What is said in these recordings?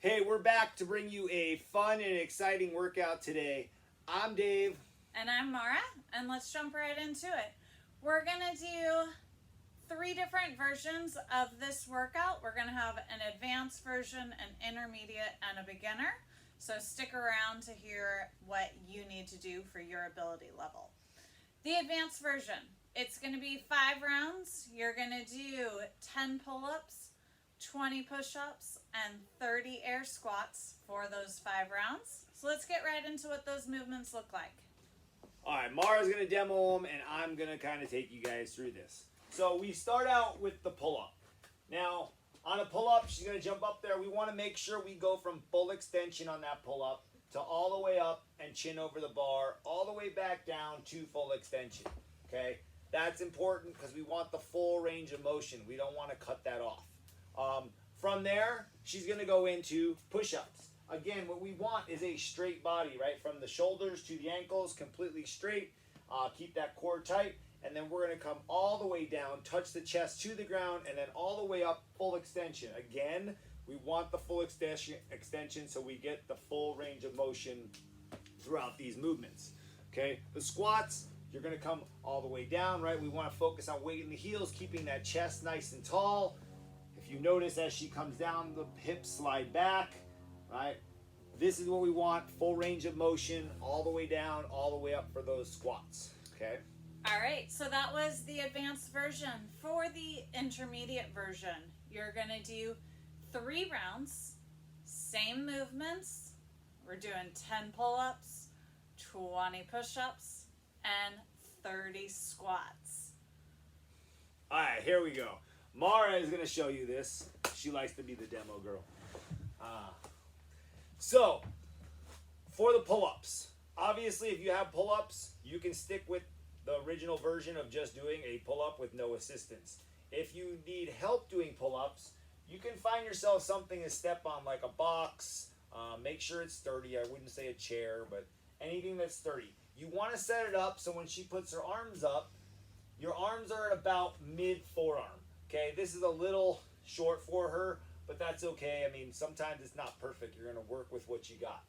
Hey, we're back to bring you a fun and exciting workout today. I'm Dave. And I'm Mara, and let's jump right into it. We're going to do 3 different versions of this workout. We're going to have an advanced version, an intermediate, and a beginner. So stick around to hear what you need to do for your ability level. The advanced version, it's going to be 5 rounds. You're going to do 10 pull-ups, 20 push-ups, and 30 air squats for those 5 rounds. So let's get right into what those movements look like. All right, Mara's going to demo them, and I'm going to kind of take you guys through this. So we start out with the pull-up. Now, on a pull-up, she's going to jump up there. We want to make sure we go from full extension on that pull-up to all the way up and chin over the bar, all the way back down to full extension, okay? That's important because we want the full range of motion. We don't want to cut that off. From there, she's going to go into push-ups. Again, what we want is a straight body, right? From the shoulders to the ankles, completely straight. Keep that core tight. And then we're going to come all the way down, touch the chest to the ground, and then all the way up, full extension. Again, we want the full extension so we get the full range of motion throughout these movements. Okay, the squats, you're going to come all the way down, right? We want to focus on weight in the heels, keeping that chest nice and tall. If you notice as she comes down, the hips slide back, right? This is what we want, full range of motion, all the way down, all the way up for those squats, okay? All right, so that was the advanced version. For the intermediate version, you're going to do 3 rounds, same movements. We're doing 10 pull-ups, 20 push-ups, and 30 squats. All right, here we go. Mara is going to show you this. She likes to be the demo girl. So, for the pull-ups, obviously if you have pull-ups, you can stick with the original version of just doing a pull-up with no assistance. If you need help doing pull-ups, you can find yourself something to step on, like a box. Make sure it's sturdy. I wouldn't say a chair, but anything that's sturdy. You want to set it up so when she puts her arms up, your arms are at about mid-forearm. Okay, this is a little short for her, but that's okay. I mean, sometimes it's not perfect. You're going to work with what you got.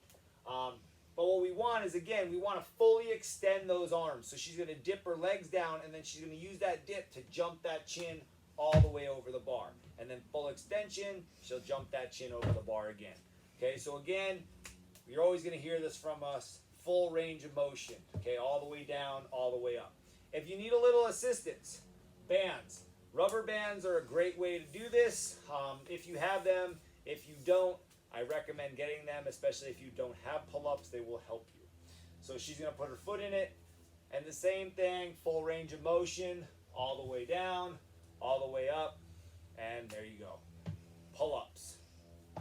But what we want is, again, we want to fully extend those arms. So she's going to dip her legs down, and then she's going to use that dip to jump that chin all the way over the bar. And then full extension, she'll jump that chin over the bar again. Okay, so again, you're always going to hear this from us, full range of motion. Okay, all the way down, all the way up. If you need a little assistance, bands. Rubber bands are a great way to do this. If you have them, if you don't, I recommend getting them, especially if you don't have pull-ups, they will help you. So she's going to put her foot in it, and the same thing, full range of motion, all the way down, all the way up, and there you go. Pull-ups.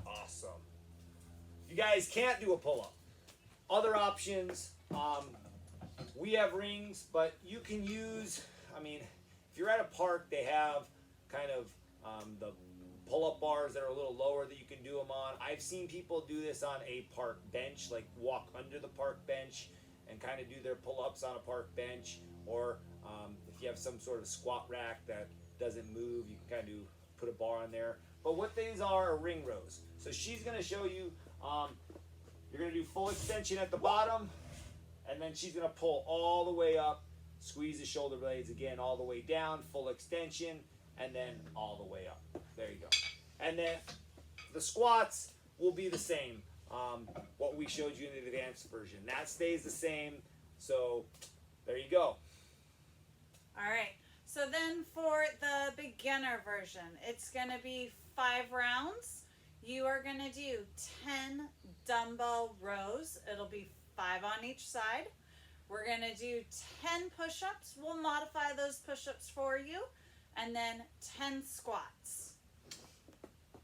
Awesome. If you guys can't do a pull-up, other options, we have rings, but you can use, if you're at a park, they have kind of the pull-up bars that are a little lower that you can do them on. I've seen people do this on a park bench, like walk under the park bench and kind of do their pull-ups on a park bench. Or if you have some sort of squat rack that doesn't move, you can kind of put a bar on there. But what these are ring rows. So she's going to show you, you're going to do full extension at the bottom, and then she's going to pull all the way up, squeeze the shoulder blades again all the way down, full extension, and then all the way up. There you go. And then the squats will be the same, what we showed you in the advanced version. That stays the same, so there you go. All right, so then for the beginner version, it's going to be 5 rounds. You are going to do 10 dumbbell rows. It'll be 5 on each side. We're going to do 10 push-ups. We'll modify those push-ups for you. And then 10 squats.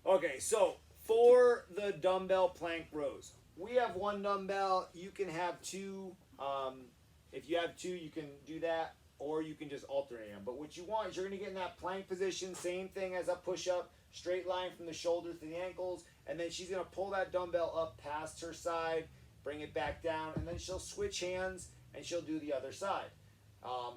Okay, so for the dumbbell plank rows, we have 1 dumbbell. You can have 2. If you have 2, you can do that, or you can just alternate them. But what you want is you're going to get in that plank position, same thing as a push-up, straight line from the shoulders to the ankles, and then she's going to pull that dumbbell up past her side, bring it back down, and then she'll switch hands and she'll do the other side.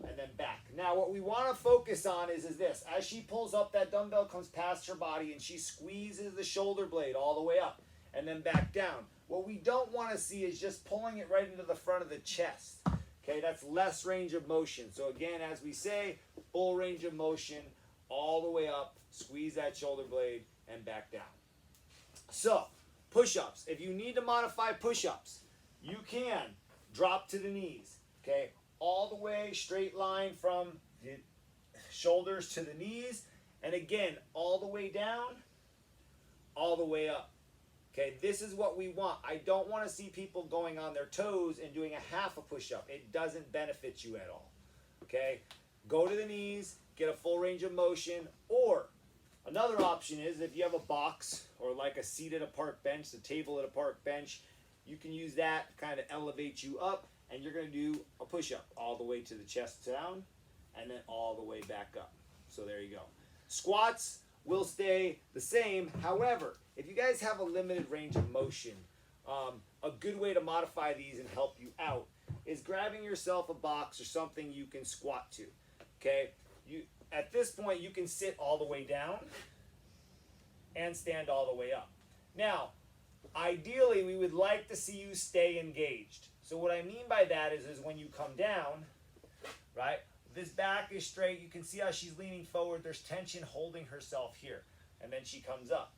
And then back. Now what we want to focus on is this. As she pulls up, that dumbbell comes past her body and she squeezes the shoulder blade all the way up. and then back down. What we don't want to see is just pulling it right into the front of the chest. Okay, that's less range of motion. So again, as we say, full range of motion all the way up, squeeze that shoulder blade and back down. So, push-ups. If you need to modify push-ups, you can drop to the knees. Okay, all the way straight line from the shoulders to the knees, and again, all the way down, all the way up. Okay, this is what we want. I don't want to see people going on their toes and doing a half a push-up. It doesn't benefit you at all. Okay, go to the knees, get a full range of motion, or another option is if you have a box or like a seat at a park bench, a table at a park bench, you can use that to kind of elevate you up, and you're going to do a push-up all the way to the chest down and then all the way back up. So there you go. Squats will stay the same. However, if you guys have a limited range of motion, a good way to modify these and help you out is grabbing yourself a box or something you can squat to. Okay, at this point you can sit all the way down and stand all the way up. Now, ideally we would like to see you stay engaged. So what I mean by that is when you come down, right, this back is straight. You can see how she's leaning forward. There's tension holding herself here. And then she comes up.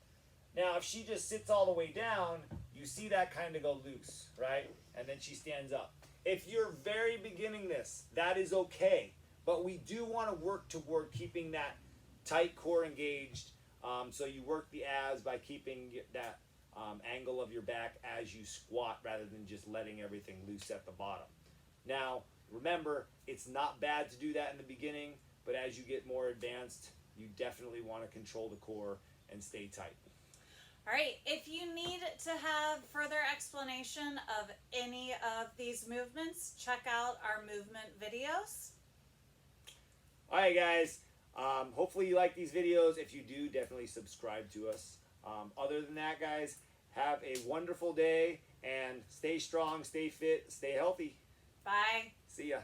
Now, if she just sits all the way down, you see that kind of go loose, right? And then she stands up. If you're very beginning this, that is okay. But we do want to work toward keeping that tight core engaged. So you work the abs by keeping that angle of your back as you squat rather than just letting everything loose at the bottom. Now, remember, it's not bad to do that in the beginning, but as you get more advanced, you definitely want to control the core and stay tight. All right, if you need to have further explanation of any of these movements, check out our movement videos. All right, guys. Hopefully you like these videos. If you do, definitely subscribe to us. Other than that, guys, have a wonderful day and stay strong, stay fit, stay healthy. Bye. See ya.